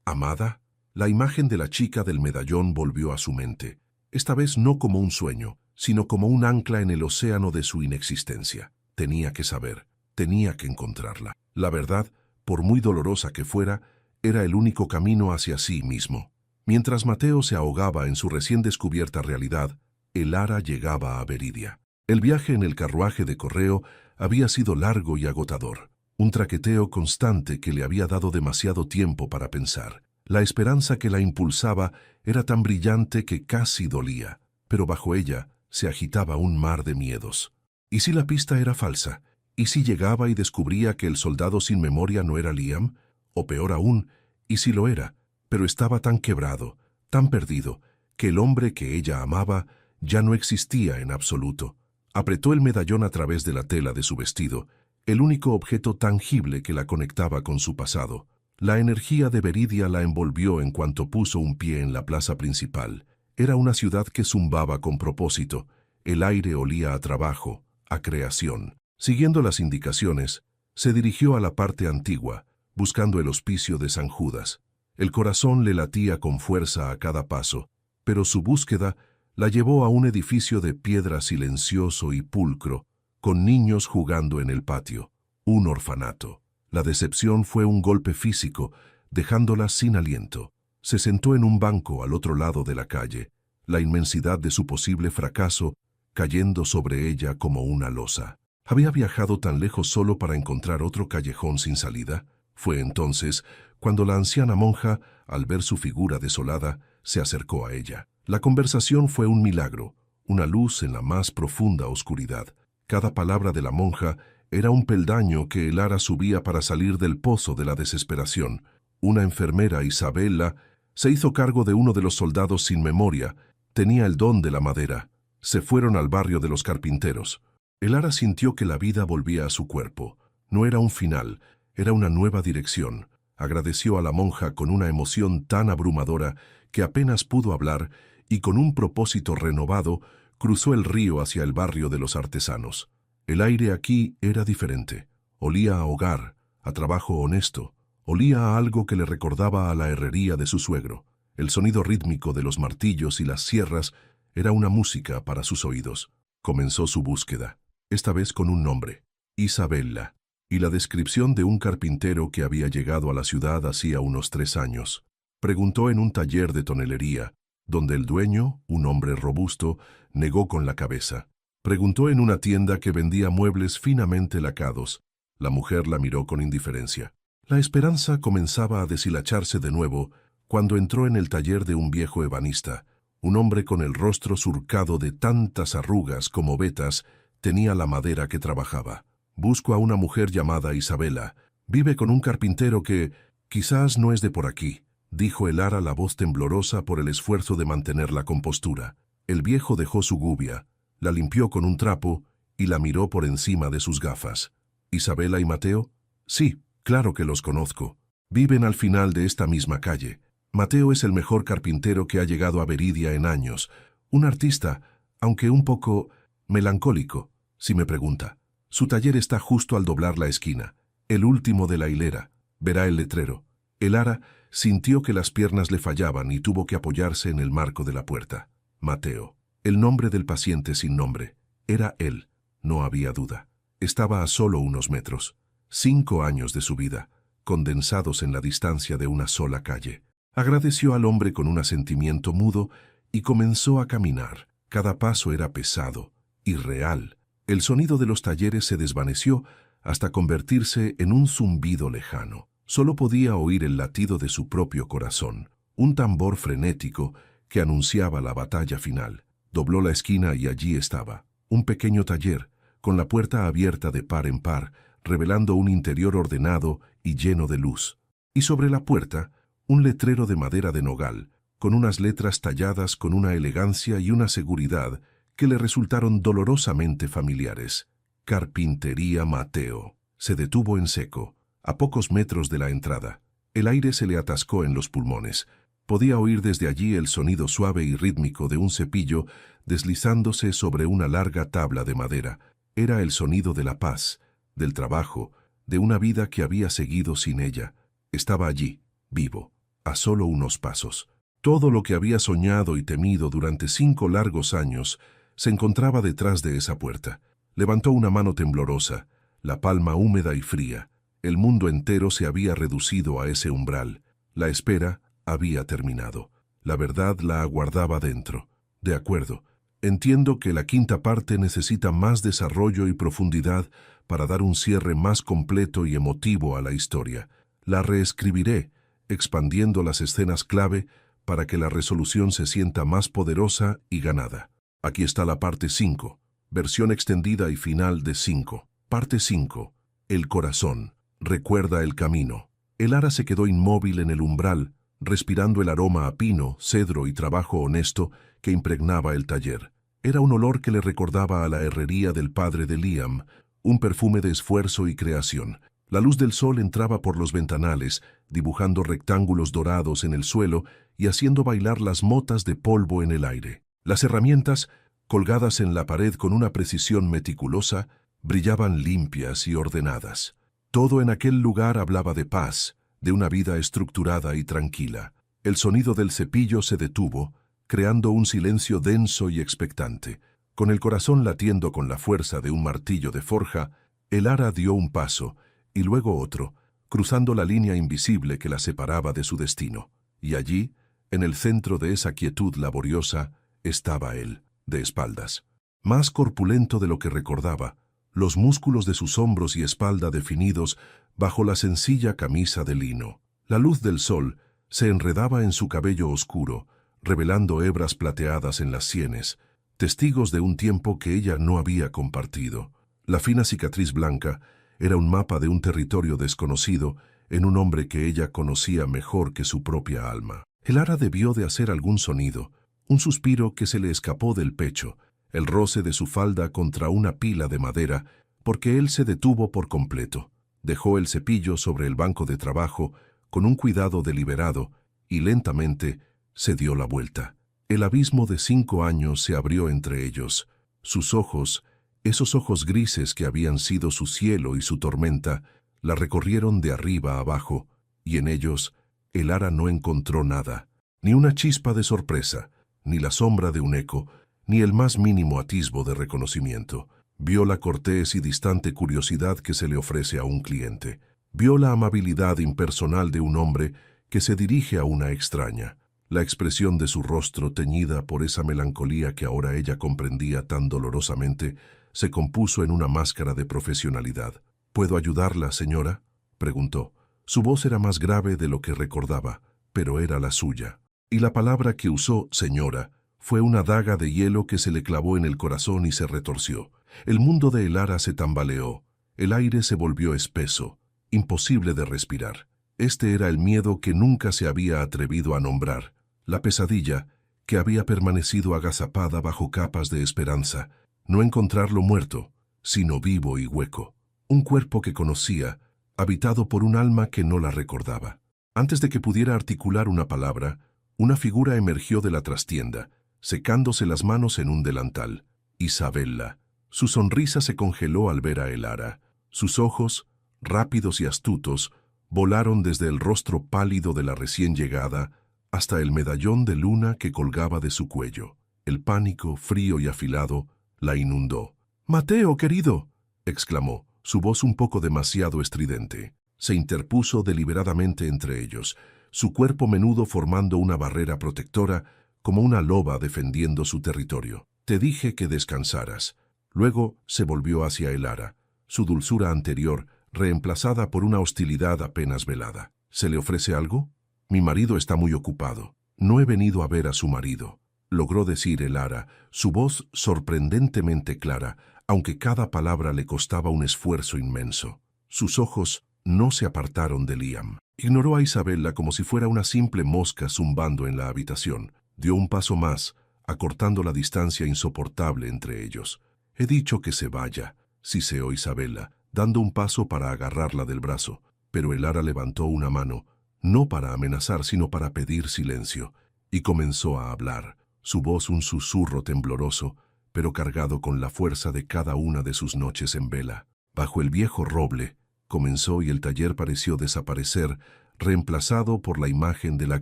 S1: amada? La imagen de la chica del medallón volvió a su mente, esta vez no como un sueño, sino como un ancla en el océano de su inexistencia. Tenía que saber, tenía que encontrarla. La verdad, por muy dolorosa que fuera, era el único camino hacia sí mismo. Mientras Mateo se ahogaba en su recién descubierta realidad, el Ara llegaba a Veridia. El viaje en el carruaje de correo había sido largo y agotador, un traqueteo constante que le había dado demasiado tiempo para pensar. La esperanza que la impulsaba era tan brillante que casi dolía, pero bajo ella se agitaba un mar de miedos. ¿Y si la pista era falsa? ¿Y si llegaba y descubría que el soldado sin memoria no era Liam? O peor aún, ¿y si lo era? Pero estaba tan quebrado, tan perdido, que el hombre que ella amaba ya no existía en absoluto. Apretó el medallón a través de la tela de su vestido, el único objeto tangible que la conectaba con su pasado. La energía de Veridia la envolvió en cuanto puso un pie en la plaza principal. Era una ciudad que zumbaba con propósito. El aire olía a trabajo, a creación. Siguiendo las indicaciones, se dirigió a la parte antigua, buscando el hospicio de San Judas. El corazón le latía con fuerza a cada paso, pero su búsqueda la llevó a un edificio de piedra silencioso y pulcro, con niños jugando en el patio. Un orfanato. La decepción fue un golpe físico, dejándola sin aliento. Se sentó en un banco al otro lado de la calle, la inmensidad de su posible fracaso cayendo sobre ella como una losa. ¿Había viajado tan lejos solo para encontrar otro callejón sin salida? Fue entonces cuando la anciana monja, al ver su figura desolada, se acercó a ella. La conversación fue un milagro, una luz en la más profunda oscuridad. Cada palabra de la monja era un peldaño que el Ara subía para salir del pozo de la desesperación. Una enfermera, Isabella, se hizo cargo de uno de los soldados sin memoria. Tenía el don de la madera. Se fueron al barrio de los carpinteros. El Ara sintió que la vida volvía a su cuerpo. No era un final, era una nueva dirección. Agradeció a la monja con una emoción tan abrumadora que apenas pudo hablar y con un propósito renovado cruzó el río hacia el barrio de los artesanos. El aire aquí era diferente. Olía a hogar, a trabajo honesto. Olía a algo que le recordaba a la herrería de su suegro. El sonido rítmico de los martillos y las sierras era una música para sus oídos. Comenzó su búsqueda, esta vez con un nombre, Isabella, y la descripción de un carpintero que había llegado a la ciudad hacía unos 3 años. Preguntó en un taller de tonelería, donde el dueño, un hombre robusto, negó con la cabeza. Preguntó en una tienda que vendía muebles finamente lacados. La mujer la miró con indiferencia. La esperanza comenzaba a deshilacharse de nuevo cuando entró en el taller de un viejo ebanista. Un hombre con el rostro surcado de tantas arrugas como vetas tenía la madera que trabajaba. Busco a una mujer llamada Isabella. Vive con un carpintero que quizás no es de por aquí, dijo el Ara, la voz temblorosa por el esfuerzo de mantener la compostura. El viejo dejó su gubia, la limpió con un trapo y la miró por encima de sus gafas. ¿Isabella y Mateo? Sí, claro que los conozco. Viven al final de esta misma calle. Mateo es el mejor carpintero que ha llegado a Veridia en años. Un artista, aunque un poco melancólico, si me pregunta. Su taller está justo al doblar la esquina, el último de la hilera. Verá el letrero. El Ara sintió que las piernas le fallaban y tuvo que apoyarse en el marco de la puerta. Mateo. El nombre del paciente sin nombre. Era él. No había duda. Estaba a solo unos metros. 5 años de su vida, condensados en la distancia de una sola calle. Agradeció al hombre con un asentimiento mudo y comenzó a caminar. Cada paso era pesado, irreal. El sonido de los talleres se desvaneció hasta convertirse en un zumbido lejano. Solo podía oír el latido de su propio corazón, un tambor frenético que anunciaba la batalla final. Dobló la esquina y allí estaba, un pequeño taller, con la puerta abierta de par en par, revelando un interior ordenado y lleno de luz. Y sobre la puerta, un letrero de madera de nogal, con unas letras talladas con una elegancia y una seguridad que le resultaron dolorosamente familiares. Carpintería Mateo. Se detuvo en seco, a pocos metros de la entrada. El aire se le atascó en los pulmones. Podía oír desde allí el sonido suave y rítmico de un cepillo deslizándose sobre una larga tabla de madera. Era el sonido de la paz, del trabajo, de una vida que había seguido sin ella. Estaba allí, vivo, a solo unos pasos. Todo lo que había soñado y temido durante 5 largos años se encontraba detrás de esa puerta. Levantó una mano temblorosa, la palma húmeda y fría. El mundo entero se había reducido a ese umbral. La espera había terminado. La verdad la aguardaba dentro. De acuerdo. Entiendo que la 5ª parte necesita más desarrollo y profundidad para dar un cierre más completo y emotivo a la historia. La reescribiré, expandiendo las escenas clave para que la resolución se sienta más poderosa y ganada. Aquí está la parte 5, versión extendida y final de 5. Parte 5. El corazón. Recuerda el camino. El Ara se quedó inmóvil en el umbral, respirando el aroma a pino, cedro y trabajo honesto que impregnaba el taller. Era un olor que le recordaba a la herrería del padre de Liam, un perfume de esfuerzo y creación. La luz del sol entraba por los ventanales, dibujando rectángulos dorados en el suelo y haciendo bailar las motas de polvo en el aire. Las herramientas, colgadas en la pared con una precisión meticulosa, brillaban limpias y ordenadas. Todo en aquel lugar hablaba de paz, de una vida estructurada y tranquila. El sonido del cepillo se detuvo, creando un silencio denso y expectante. Con el corazón latiendo con la fuerza de un martillo de forja, el Ara dio un paso, y luego otro, cruzando la línea invisible que la separaba de su destino. Y allí, en el centro de esa quietud laboriosa, estaba él, de espaldas. Más corpulento de lo que recordaba, los músculos de sus hombros y espalda definidos bajo la sencilla camisa de lino. La luz del sol se enredaba en su cabello oscuro, revelando hebras plateadas en las sienes, testigos de un tiempo que ella no había compartido. La fina cicatriz blanca era un mapa de un territorio desconocido en un hombre que ella conocía mejor que su propia alma. El Ara debió de hacer algún sonido, un suspiro que se le escapó del pecho, el roce de su falda contra una pila de madera, porque él se detuvo por completo. Dejó el cepillo sobre el banco de trabajo con un cuidado deliberado y lentamente se dio la vuelta. El abismo de 5 años se abrió entre ellos. Sus ojos, esos ojos grises que habían sido su cielo y su tormenta, la recorrieron de arriba a abajo, y en ellos el Ara no encontró nada, ni una chispa de sorpresa, ni la sombra de un eco, ni el más mínimo atisbo de reconocimiento. Vio la cortés y distante curiosidad que se le ofrece a un cliente. Vio la amabilidad impersonal de un hombre que se dirige a una extraña. La expresión de su rostro, teñida por esa melancolía que ahora ella comprendía tan dolorosamente, se compuso en una máscara de profesionalidad. «¿Puedo ayudarla, señora?», preguntó. Su voz era más grave de lo que recordaba, pero era la suya. Y la palabra que usó, señora, fue una daga de hielo que se le clavó en el corazón y se retorció. El mundo de el Ara se tambaleó. El aire se volvió espeso, imposible de respirar. Este era el miedo que nunca se había atrevido a nombrar, la pesadilla que había permanecido agazapada bajo capas de esperanza, no encontrarlo muerto, sino vivo y hueco. Un cuerpo que conocía, habitado por un alma que no la recordaba. Antes de que pudiera articular una palabra, una figura emergió de la trastienda, secándose las manos en un delantal. Isabella. Su sonrisa se congeló al ver a el Ara. Sus ojos, rápidos y astutos, Volaron desde el rostro pálido de la recién llegada hasta el medallón de luna que colgaba de su cuello. El pánico, frío y afilado, la inundó. «Mateo, querido», exclamó, su voz un poco demasiado estridente. Se interpuso deliberadamente entre ellos, su cuerpo menudo formando una barrera protectora, como una loba defendiendo su territorio. «Te dije que descansaras». Luego se volvió hacia Elara, su dulzura anterior reemplazada por una hostilidad apenas velada. «¿Se le ofrece algo? Mi marido está muy ocupado. No he venido a ver a su marido», logró decir Elara, su voz sorprendentemente clara, aunque cada palabra le costaba un esfuerzo inmenso. Sus ojos no se apartaron de Liam. Ignoró a Isabella como si fuera una simple mosca zumbando en la habitación. Dio un paso más, acortando la distancia insoportable entre ellos. «He dicho que se vaya», siseó Isabella, dando un paso para agarrarla del brazo, pero Elara levantó una mano, no para amenazar sino para pedir silencio, y comenzó a hablar, su voz un susurro tembloroso, pero cargado con la fuerza de cada una de sus noches en vela. «Bajo el viejo roble», comenzó, y el taller pareció desaparecer, reemplazado por la imagen de la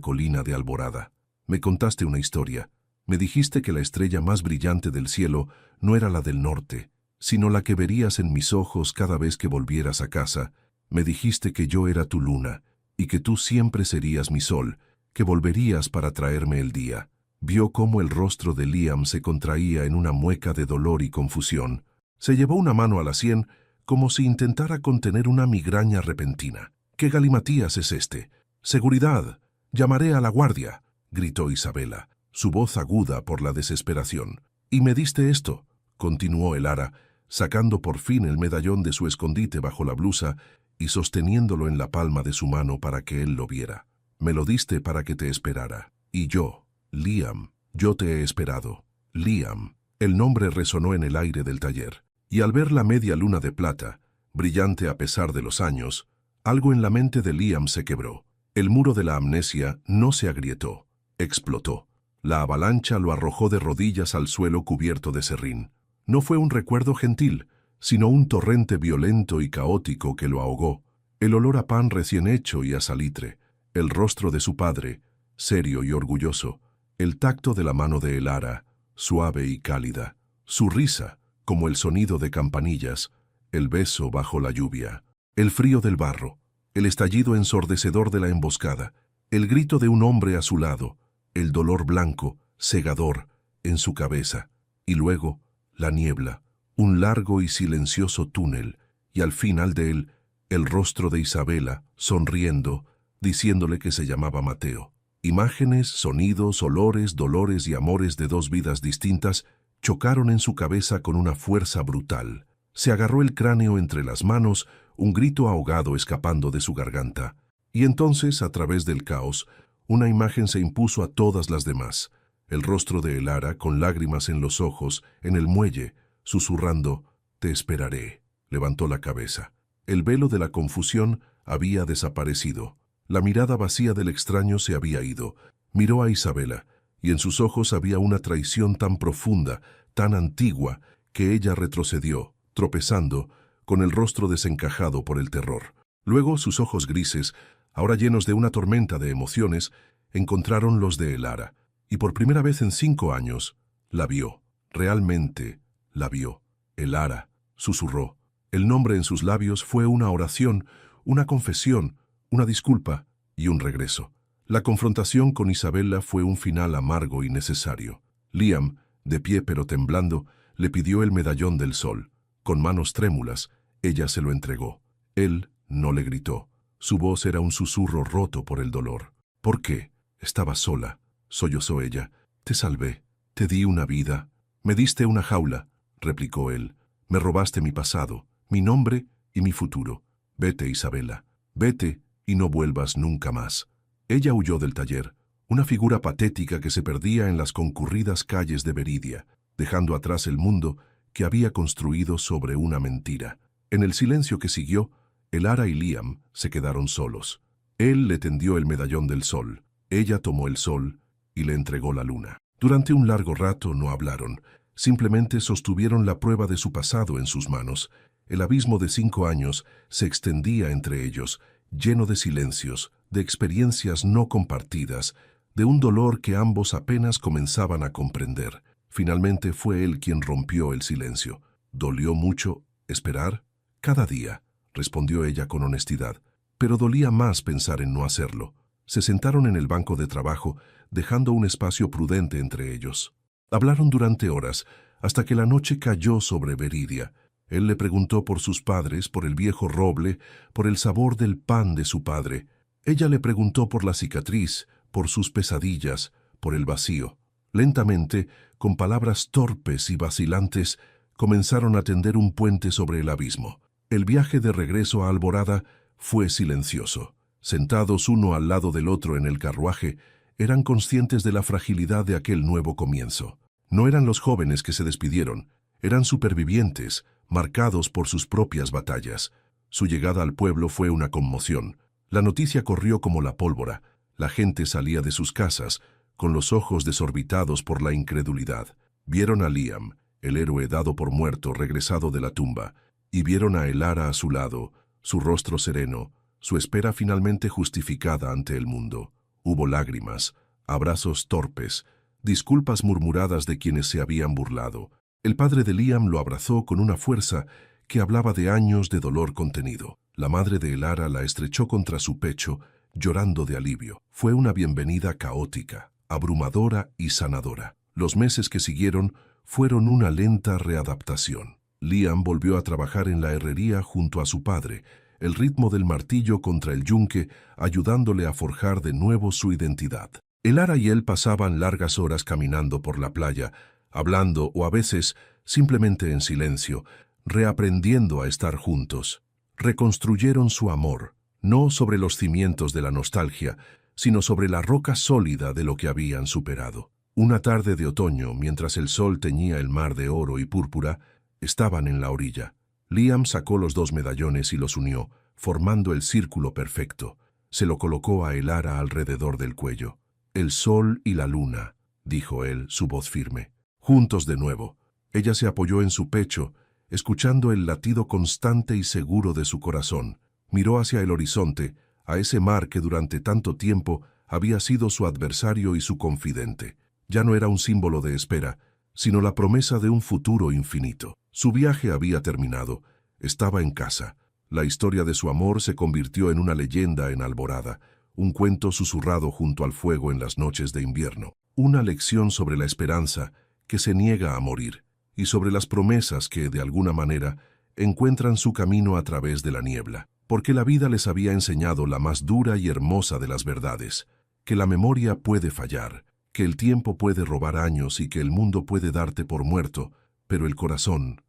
S1: colina de Alborada. «Me contaste una historia. Me dijiste que la estrella más brillante del cielo no era la del norte, sino la que verías en mis ojos cada vez que volvieras a casa. Me dijiste que yo era tu luna, y que tú siempre serías mi sol, que volverías para traerme el día». Vio cómo el rostro de Liam se contraía en una mueca de dolor y confusión. Se llevó una mano a la sien, como si intentara contener una migraña repentina. «¿Qué galimatías es este? ¡Seguridad! ¡Llamaré a la guardia!», gritó Isabella, su voz aguda por la desesperación. «Y me diste esto», continuó Elara, sacando por fin el medallón de su escondite bajo la blusa y sosteniéndolo en la palma de su mano para que él lo viera. «Me lo diste para que te esperara. Y yo, Liam, yo te he esperado. Liam». El nombre resonó en el aire del taller, y al ver la media luna de plata, brillante a pesar de los años, algo en la mente de Liam se quebró. El muro de la amnesia no se agrietó, explotó. La avalancha lo arrojó de rodillas al suelo cubierto de serrín. No fue un recuerdo gentil, sino un torrente violento y caótico que lo ahogó. El olor a pan recién hecho y a salitre, el rostro de su padre, serio y orgulloso, el tacto de la mano de Elara, suave y cálida, su risa, como el sonido de campanillas, el beso bajo la lluvia, el frío del barro, el estallido ensordecedor de la emboscada, el grito de un hombre a su lado, el dolor blanco, cegador, en su cabeza, y luego la niebla, un largo y silencioso túnel, y al final de él, el rostro de Isabella, sonriendo, diciéndole que se llamaba Mateo. Imágenes, sonidos, olores, dolores y amores de dos vidas distintas chocaron en su cabeza con una fuerza brutal. Se agarró el cráneo entre las manos, un grito ahogado escapando de su garganta. Y entonces, a través del caos, una imagen se impuso a todas las demás. El rostro de Elara, con lágrimas en los ojos, en el muelle, susurrando, «Te esperaré». Levantó la cabeza. El velo de la confusión había desaparecido. La mirada vacía del extraño se había ido. Miró a Isabella, y en sus ojos había una traición tan profunda, tan antigua, que ella retrocedió, tropezando, con el rostro desencajado por el terror. Luego sus ojos grises, ahora llenos de una tormenta de emociones, encontraron los de Elara, y por primera vez en 5 años, la vio. Realmente la vio. «Elara», susurró. El nombre en sus labios fue una oración, una confesión, una disculpa y un regreso. La confrontación con Isabella fue un final amargo y necesario. Liam, de pie pero temblando, le pidió el medallón del sol. Con manos trémulas, ella se lo entregó. Él no le gritó. Su voz era un susurro roto por el dolor. «¿Por qué? Estaba sola», sollozó ella. «Te salvé. Te di una vida. Me diste una jaula», replicó él. «Me robaste mi pasado, mi nombre y mi futuro. Vete, Isabella. Vete y no vuelvas nunca más». Ella huyó del taller, una figura patética que se perdía en las concurridas calles de Veridia, dejando atrás el mundo que había construido sobre una mentira. En el silencio que siguió, Elara y Liam se quedaron solos. Él le tendió el medallón del sol, ella tomó el sol y le entregó la luna. Durante un largo rato no hablaron, simplemente sostuvieron la prueba de su pasado en sus manos. El abismo de 5 años se extendía entre ellos, lleno de silencios, de experiencias no compartidas, de un dolor que ambos apenas comenzaban a comprender. Finalmente fue él quien rompió el silencio. ¿Dolió mucho esperar? Cada día, respondió ella con honestidad, pero dolía más pensar en no hacerlo. Se sentaron en el banco de trabajo, dejando un espacio prudente entre ellos. Hablaron durante horas, hasta que la noche cayó sobre Viridia. Él le preguntó por sus padres, por el viejo roble, por el sabor del pan de su padre. Ella le preguntó por la cicatriz, por sus pesadillas, por el vacío. Lentamente, con palabras torpes y vacilantes, comenzaron a tender un puente sobre el abismo. El viaje de regreso a Alborada fue silencioso. Sentados uno al lado del otro en el carruaje, eran conscientes de la fragilidad de aquel nuevo comienzo. No eran los jóvenes que se despidieron, eran supervivientes, marcados por sus propias batallas. Su llegada al pueblo fue una conmoción. La noticia corrió como la pólvora. La gente salía de sus casas, con los ojos desorbitados por la incredulidad. Vieron a Liam, el héroe dado por muerto, regresado de la tumba, y vieron a Elara a su lado, su rostro sereno, su espera finalmente justificada ante el mundo. Hubo lágrimas, abrazos torpes, disculpas murmuradas de quienes se habían burlado. El padre de Liam lo abrazó con una fuerza que hablaba de años de dolor contenido. La madre de Elara la estrechó contra su pecho, llorando de alivio. Fue una bienvenida caótica, abrumadora y sanadora. Los meses que siguieron fueron una lenta readaptación. Liam volvió a trabajar en la herrería junto a su padre, el ritmo del martillo contra el yunque ayudándole a forjar de nuevo su identidad. Elara y él pasaban largas horas caminando por la playa, hablando o a veces simplemente en silencio, reaprendiendo a estar juntos. Reconstruyeron su amor, no sobre los cimientos de la nostalgia, sino sobre la roca sólida de lo que habían superado. Una tarde de otoño, mientras el sol teñía el mar de oro y púrpura, estaban en la orilla. Liam sacó los dos medallones y los unió, formando el círculo perfecto. Se lo colocó a Elara alrededor del cuello. «El sol y la luna», dijo él, su voz firme. Juntos de nuevo. Ella se apoyó en su pecho, escuchando el latido constante y seguro de su corazón. Miró hacia el horizonte, a ese mar que durante tanto tiempo había sido su adversario y su confidente. Ya no era un símbolo de espera, sino la promesa de un futuro infinito. Su viaje había terminado. Estaba en casa. La historia de su amor se convirtió en una leyenda en Alborada, un cuento susurrado junto al fuego en las noches de invierno. Una lección sobre la esperanza que se niega a morir y sobre las promesas que, de alguna manera, encuentran su camino a través de la niebla. Porque la vida les había enseñado la más dura y hermosa de las verdades, que la memoria puede fallar, que el tiempo puede robar años y que el mundo puede darte por muerto, pero el corazón,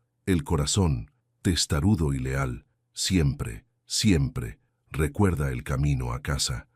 S1: testarudo y leal, siempre, siempre, recuerda el camino a casa.